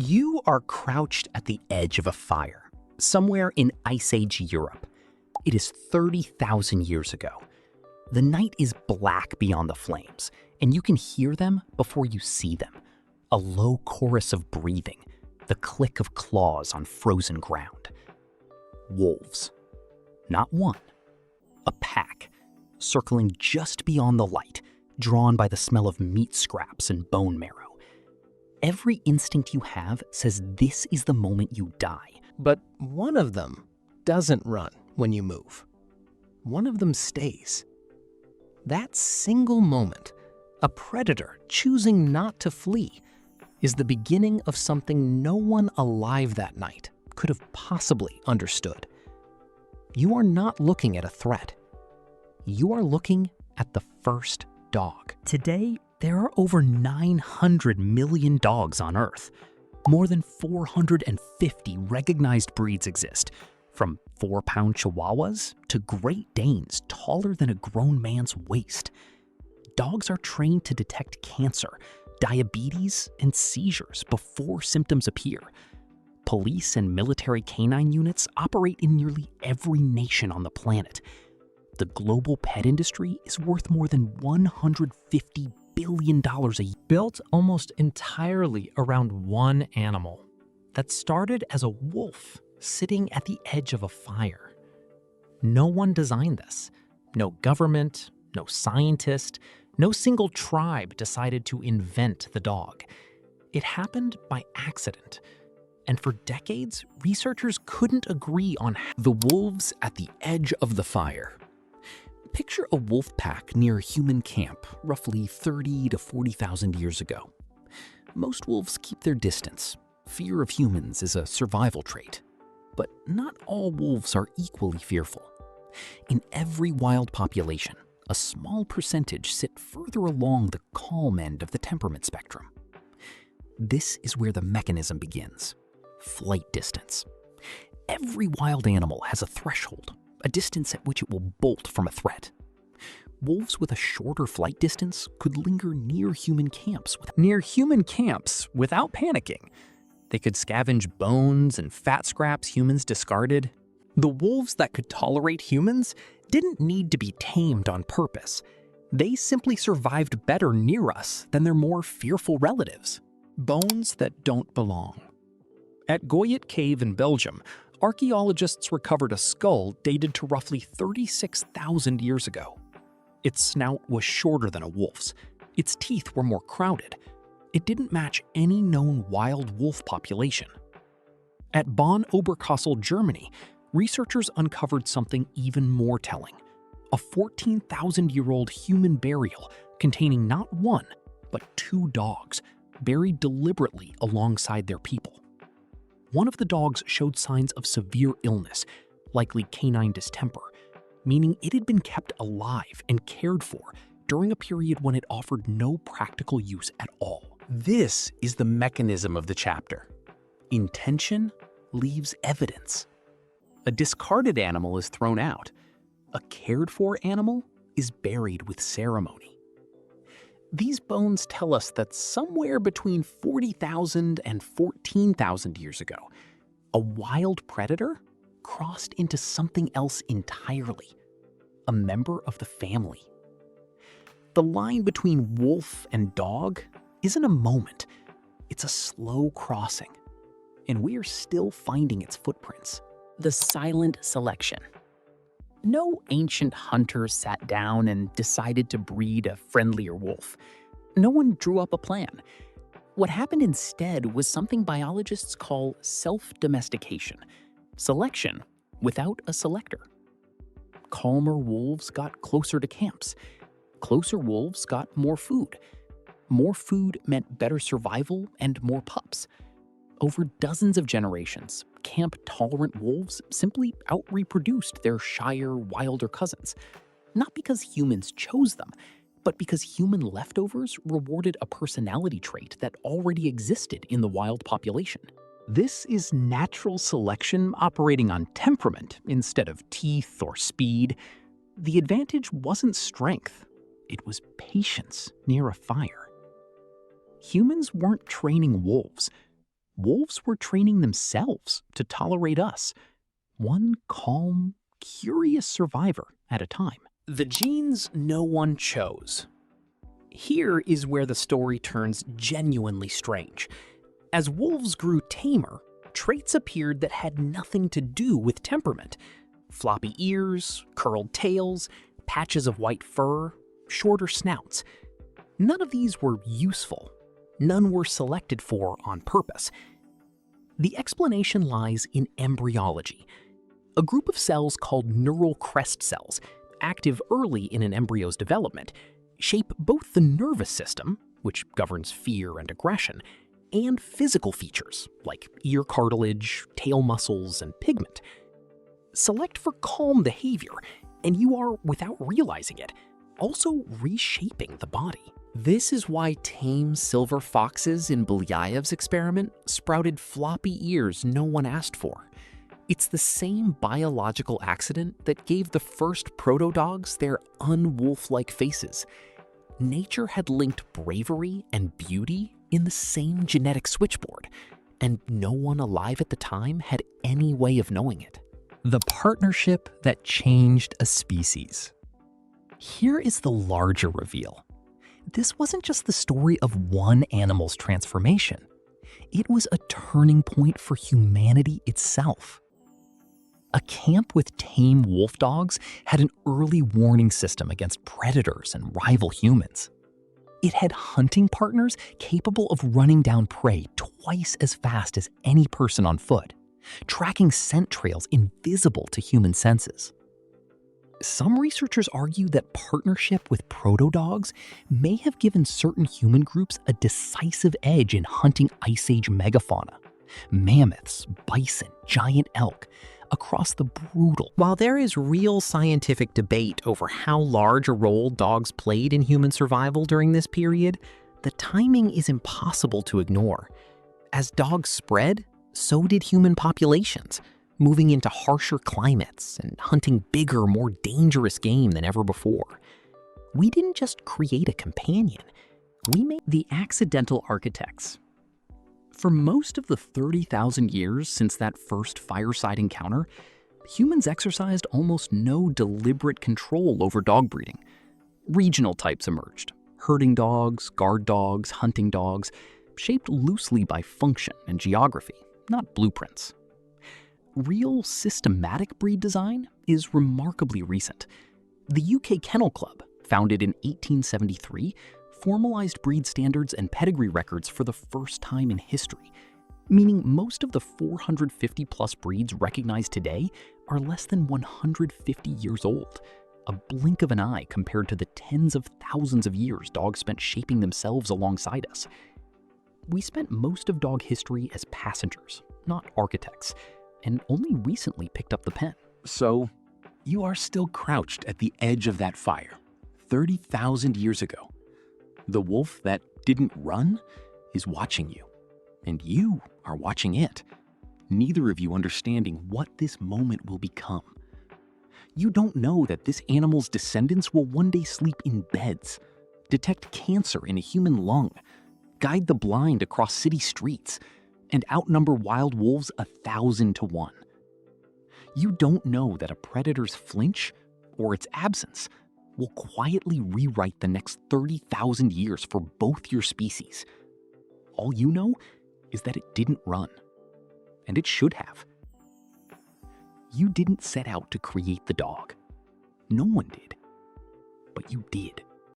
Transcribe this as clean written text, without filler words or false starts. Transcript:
You are crouched at the edge of a fire, somewhere in Ice Age Europe. It is 30,000 years ago. The night is black beyond the flames, and you can hear them before you see them. A low chorus of breathing, the click of claws on frozen ground. Wolves. Not one. A pack, circling just beyond the light, drawn by the smell of meat scraps and bone marrow. Every instinct you have says this is the moment you die. But one of them doesn't run when you move. One of them stays. That single moment, a predator choosing not to flee, is the beginning of something no one alive that night could have possibly understood. You are not looking at a threat. You are looking at the first dog. Today, there are over 900 million dogs on Earth. More than 450 recognized breeds exist, from 4-pound Chihuahuas to Great Danes taller than a grown man's waist. Dogs are trained to detect cancer, diabetes, and seizures before symptoms appear. Police and military canine units operate in nearly every nation on the planet. The global pet industry is worth more than $150 billion a year. Built almost entirely around one animal that started as a wolf sitting at the edge of a fire. No one designed this. No government, no scientist, no single tribe decided to invent the dog. It happened by accident. And for decades, researchers couldn't agree on how. The wolves at the edge of the fire. Picture a wolf pack near a human camp, roughly 30 to 40,000 years ago. Most wolves keep their distance. Fear of humans is a survival trait. But not all wolves are equally fearful. In every wild population, a small percentage sit further along the calm end of the temperament spectrum. This is where the mechanism begins. Flight distance. Every wild animal has a threshold, a distance at which it will bolt from a threat. Wolves with a shorter flight distance could linger near human camps without panicking. They could scavenge bones and fat scraps humans discarded. The wolves that could tolerate humans didn't need to be tamed on purpose. They simply survived better near us than their more fearful relatives. Bones that don't belong. At Goyet Cave in Belgium, archaeologists recovered a skull dated to roughly 36,000 years ago. Its snout was shorter than a wolf's. Its teeth were more crowded. It didn't match any known wild wolf population. At Bonn-Oberkassel, Germany, researchers uncovered something even more telling. A 14,000-year-old human burial containing not one, but 2 dogs, buried deliberately alongside their people. One of the dogs showed signs of severe illness, likely canine distemper, meaning it had been kept alive and cared for during a period when it offered no practical use at all. This is the mechanism of the chapter. Intention leaves evidence. A discarded animal is thrown out. A cared-for animal is buried with ceremony. These bones tell us that somewhere between 40,000 and 14,000 years ago, a wild predator crossed into something else entirely, a member of the family. The line between wolf and dog isn't a moment, it's a slow crossing, and we are still finding its footprints. The silent selection. No ancient hunter sat down and decided to breed a friendlier wolf. No one drew up a plan. What happened instead was something biologists call self-domestication, selection without a selector. Calmer wolves got closer to camps. Closer wolves got more food. More food meant better survival and more pups. Over dozens of generations, camp-tolerant wolves simply out-reproduced their shyer, wilder cousins. Not because humans chose them, but because human leftovers rewarded a personality trait that already existed in the wild population. This is natural selection operating on temperament instead of teeth or speed. The advantage wasn't strength, it was patience near a fire. Humans weren't training wolves. wolves were training themselves to tolerate us, one calm, curious survivor at a time. The genes no one chose. Here is where the story turns genuinely strange. As wolves grew tamer, traits appeared that had nothing to do with temperament. Floppy ears, curled tails, patches of white fur, shorter snouts. None of these were useful. None were selected for on purpose. The explanation lies in embryology. A group of cells called neural crest cells, active early in an embryo's development, shape both the nervous system, which governs fear and aggression, and physical features like ear cartilage, tail muscles, and pigment. Select for calm behavior, and you are, without realizing it, also reshaping the body. This is why tame silver foxes in Belyaev's experiment sprouted floppy ears no one asked for. It's the same biological accident that gave the first proto-dogs their unwolf-like faces. Nature had linked bravery and beauty in the same genetic switchboard, and no one alive at the time had any way of knowing it. The partnership that changed a species. Here is the larger reveal. This wasn't just the story of one animal's transformation. It was a turning point for humanity itself. A camp with tame wolf dogs had an early warning system against predators and rival humans. It had hunting partners capable of running down prey twice as fast as any person on foot, tracking scent trails invisible to human senses. Some researchers argue that partnership with proto-dogs may have given certain human groups a decisive edge in hunting Ice Age megafauna, mammoths, bison, giant elk, across the brutal. While there is real scientific debate over how large a role dogs played in human survival during this period, the timing is impossible to ignore. As dogs spread, so did human populations, moving into harsher climates and hunting bigger, more dangerous game than ever before. We didn't just create a companion, we made the accidental architects. For most of the 30,000 years since that first fireside encounter, humans exercised almost no deliberate control over dog breeding. Regional types emerged: herding dogs, guard dogs, hunting dogs, shaped loosely by function and geography, not blueprints. Real systematic breed design is remarkably recent. The UK Kennel Club, founded in 1873, formalized breed standards and pedigree records for the first time in history, meaning most of the 450-plus breeds recognized today are less than 150 years old, a blink of an eye compared to the tens of thousands of years dogs spent shaping themselves alongside us. We spent most of dog history as passengers, not architects, and only recently picked up the pen. So, you are still crouched at the edge of that fire, 30,000 years ago. The wolf that didn't run is watching you, and you are watching it, neither of you understanding what this moment will become. You don't know that this animal's descendants will one day sleep in beds, detect cancer in a human lung, guide the blind across city streets, and outnumber wild wolves 1,000 to 1. You don't know that a predator's flinch, or its absence, will quietly rewrite the next 30,000 years for both your species. All you know is that it didn't run, and it should have. You didn't set out to create the dog. No one did, but you did.